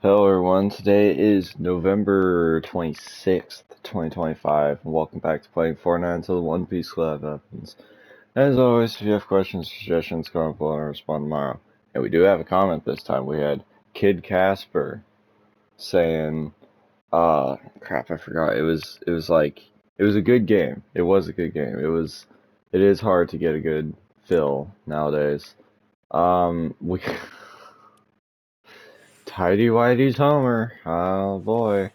Hello everyone, today is November 26th, 2025, and welcome back to playing Fortnite until the One Piece collab happens. As always, if you have questions or suggestions, comment below and I'll respond tomorrow. And we do have a comment this time. We had Kid Casper saying, crap, I forgot. It was a good game. It was a good game. It is hard to get a good fill nowadays. We... Tidy Whitey's Homer. Oh boy.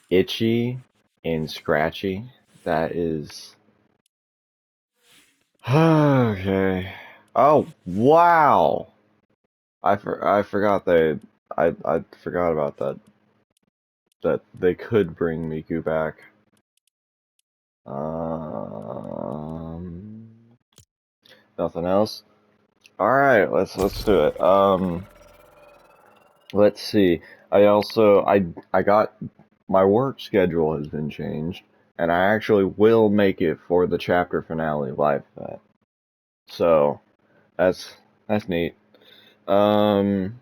Itchy and scratchy. That is. Okay. Oh, wow! I forgot I forgot about that. That they could bring Miku back. Nothing else? Alright, let's do it. Let's see. I got my work schedule has been changed, and I actually will make it for the chapter finale live event. So that's neat. Um,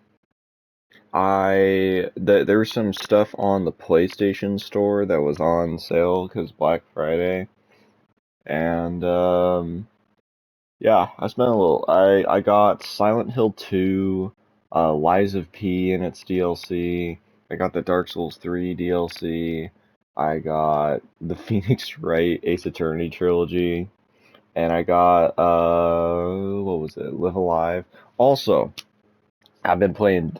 there was some stuff on the PlayStation Store that was on sale because Black Friday, and yeah, I spent a little. I got Silent Hill 2, Lies of P and its DLC. I got the Dark Souls 3 DLC. I got the Phoenix Wright Ace Attorney trilogy, and I got what was it? Live Alive. Also, I've been playing.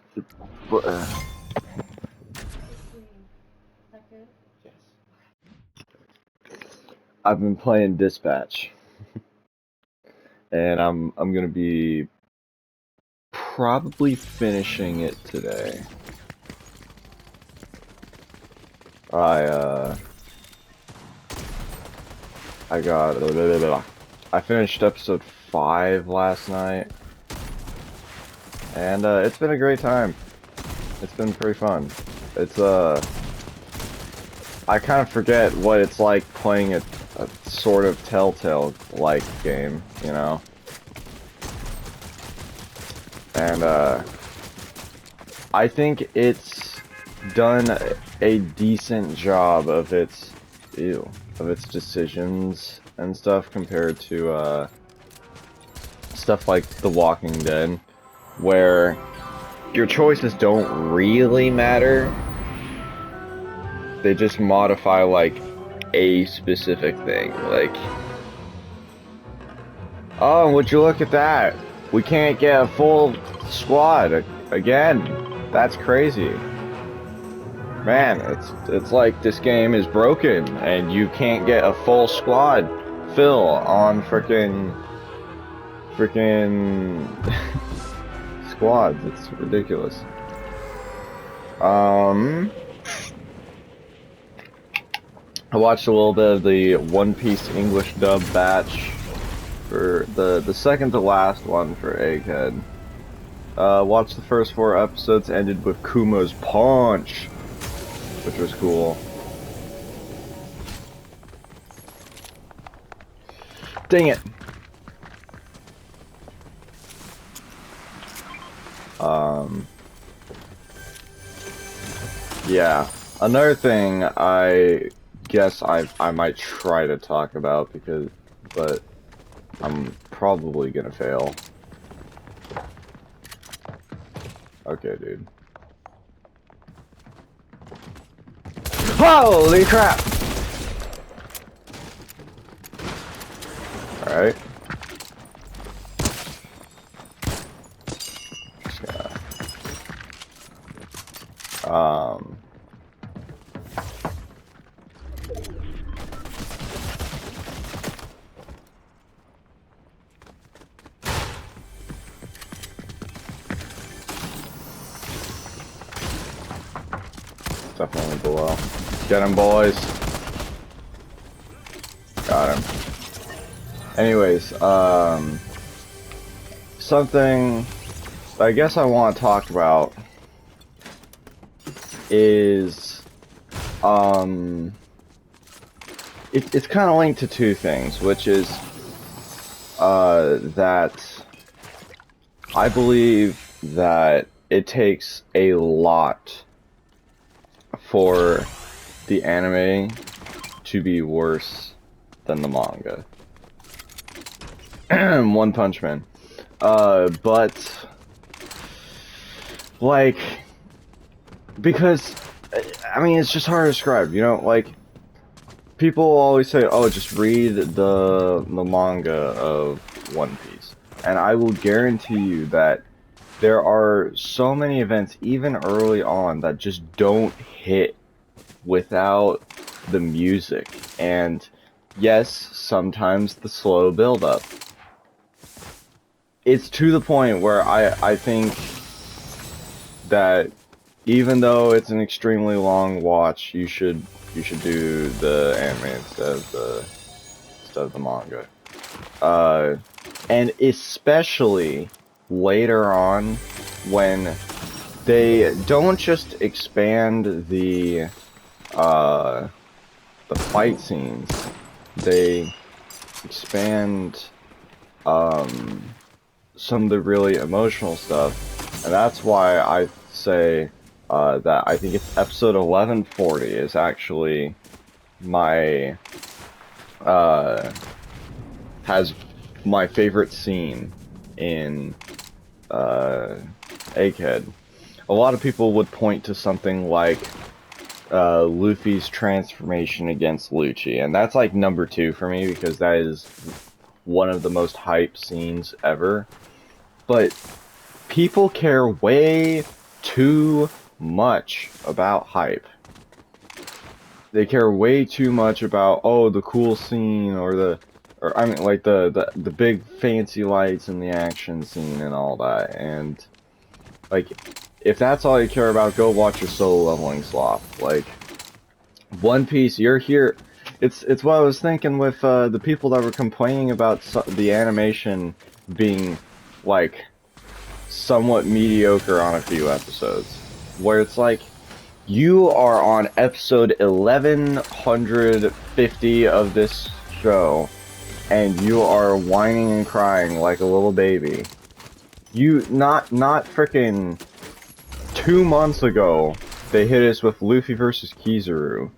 I've been playing Dispatch, and I'm gonna be probably finishing it today. I I got I finished episode 5 last night, and it's been a great time. It's been pretty fun. It's I kind of forget what it's like playing a sort of Telltale-like game, you know? And I think it's done a decent job of its decisions and stuff compared to stuff like The Walking Dead, where your choices don't really matter. They just modify like a specific thing, like, oh, would you look at that? We can't get a full squad again. That's crazy. Man, it's like this game is broken and you can't get a full squad fill on frickin' squads. It's ridiculous. I watched a little bit of the One Piece English dub batch for the second to last one for Egghead. Watched the first 4 episodes, ended with Kuma's punch, which was cool. Dang it! Yeah. Another thing I guess I might try to talk about but I'm probably gonna fail. Okay, dude. Holy crap! Alright. Just gonna, definitely below. Get him, boys. Got him. Anyways, something I guess I want to talk about is, it's kind of linked to 2 things, which is, that I believe that it takes a lot for the anime to be worse than the manga. One Punch Man. But like, because I mean, it's just hard to describe, you know, like, people always say, oh, just read the manga of One Piece. And I will guarantee you that there are so many events, even early on, that just don't hit without the music. And yes, sometimes the slow build-up. It's to the point where I think that even though it's an extremely long watch, you should do the anime instead of the manga. And especially later on, when they don't just expand the fight scenes, they expand some of the really emotional stuff, and that's why I say that I think it's episode 1140 is actually my has my favorite scene in Egghead. A lot of people would point to something like Luffy's transformation against Lucci, and that's like number 2 for me because that is one of the most hype scenes ever. But people care way too much about hype. They care way too much about, oh, the cool scene, or I mean, like the big fancy lights and the action scene and all that. And like, if that's all you care about, go watch your solo leveling slop. Like, One Piece, you're here. It's what I was thinking with the people that were complaining about the animation being like somewhat mediocre on a few episodes, where it's like, you are on episode 1150 of this show, and you are whining and crying like a little baby. You, not freaking 2 months ago, they hit us with Luffy versus Kizaru,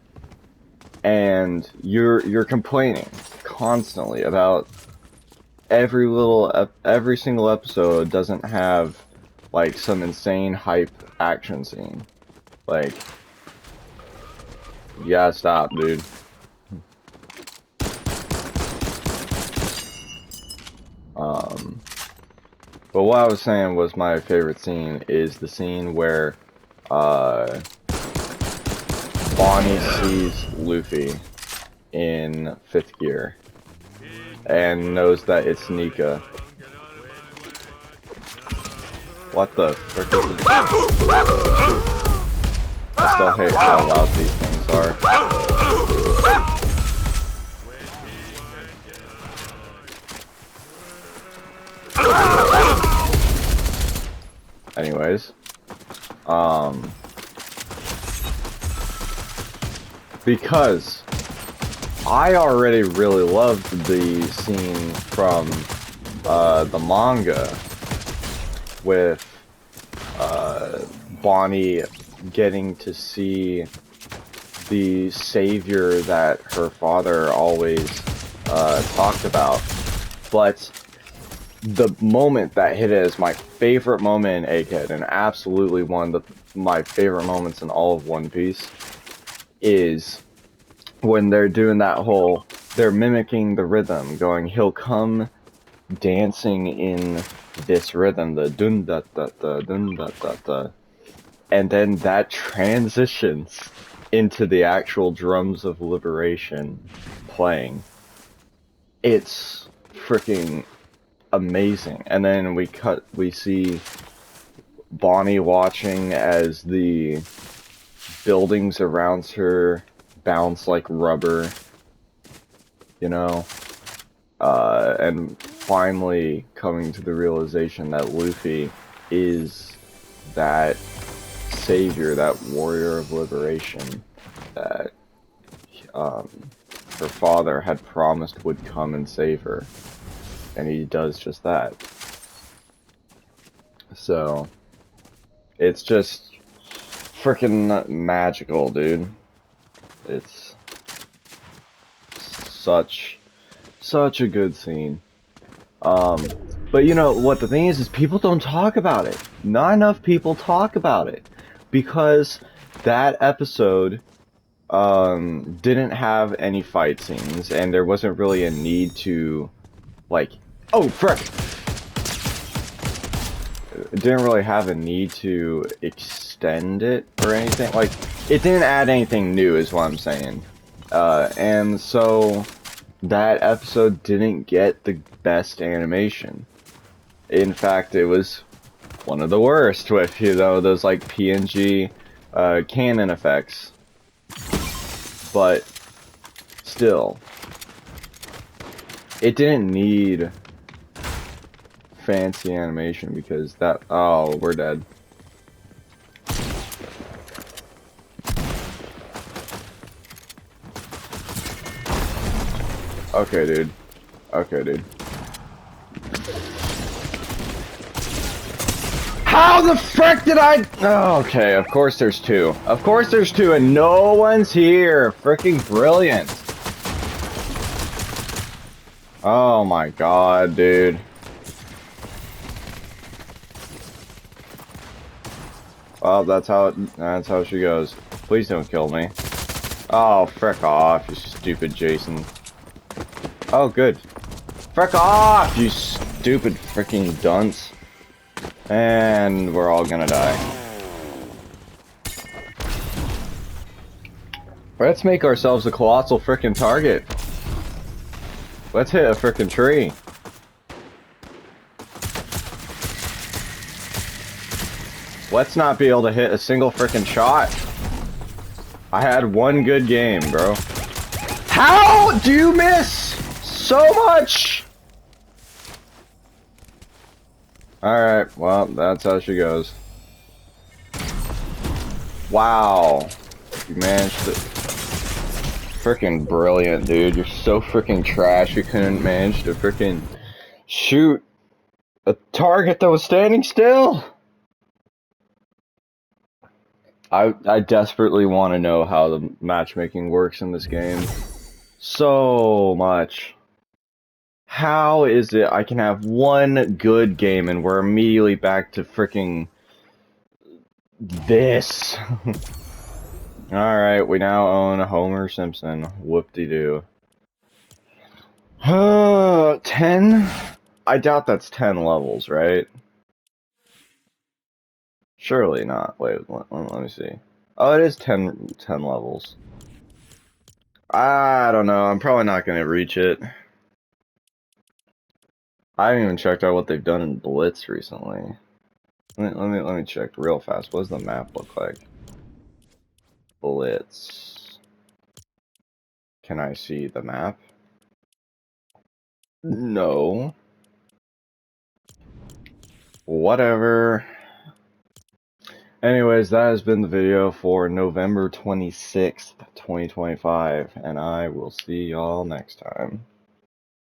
and you're complaining constantly about every single episode doesn't have like some insane hype action scene. Like, you gotta stop, dude. But what I was saying was my favorite scene is the scene where Bonnie sees Luffy in 5th gear and knows that it's Nika. What the frick is this? I still hate how loud these things are. Anyways, because I already really loved the scene from the manga with Bonnie getting to see the savior that her father always talked about. But the moment that hit it as my favorite moment in Egghead, and absolutely one of my favorite moments in all of One Piece, is when they're doing that whole, they're mimicking the rhythm, going, he'll come dancing in this rhythm, the dun da da da dun da da da, and then that transitions into the actual drums of liberation playing. It's freaking amazing. And then we see Bonnie watching as the buildings around her bounce like rubber, you know, and finally coming to the realization that Luffy is that savior, that warrior of liberation that her father had promised would come and save her. And he does just that. So, It's just freaking magical, dude. It's such a good scene. But you know what the thing is people don't talk about it. Not enough people talk about it because that episode didn't have any fight scenes, and there wasn't really a need to, like, oh frick! It didn't really have a need to extend it or anything. Like, it didn't add anything new, is what I'm saying. And so that episode didn't get the best animation. In fact, it was one of the worst with, you know, those like PNG canon effects. But still, it didn't need fancy animation because that, oh, we're dead. Okay, dude. Okay, dude. How the frick did I? Oh, okay, of course there's two. Of course there's two and no one's here. Freaking brilliant. Oh my god, dude. Well, that's how she goes. Please don't kill me. Oh, frick off, you stupid Jason. Oh, good. Frick off, you stupid freaking dunce. And we're all gonna die. Let's make ourselves a colossal frickin' target. Let's hit a frickin' tree. Let's not be able to hit a single frickin' shot. I had one good game, bro. How do you miss so much? Alright, well, that's how she goes. Wow. You managed to... Frickin' brilliant, dude. You're so frickin' trash you couldn't manage to frickin' shoot a target that was standing still. I desperately want to know how the matchmaking works in this game. So much. How is it I can have one good game and we're immediately back to fricking this? Alright, we now own Homer Simpson. Whoop-de-doo. 10? I doubt that's 10 levels, right? Surely not. Wait, let me see. Oh, it is 10 levels. I don't know. I'm probably not going to reach it. I haven't even checked out what they've done in Blitz recently. Let me check real fast. What does the map look like? Blitz. Can I see the map? No. Whatever. Anyways, that has been the video for November 26th, 2025, and I will see y'all next time.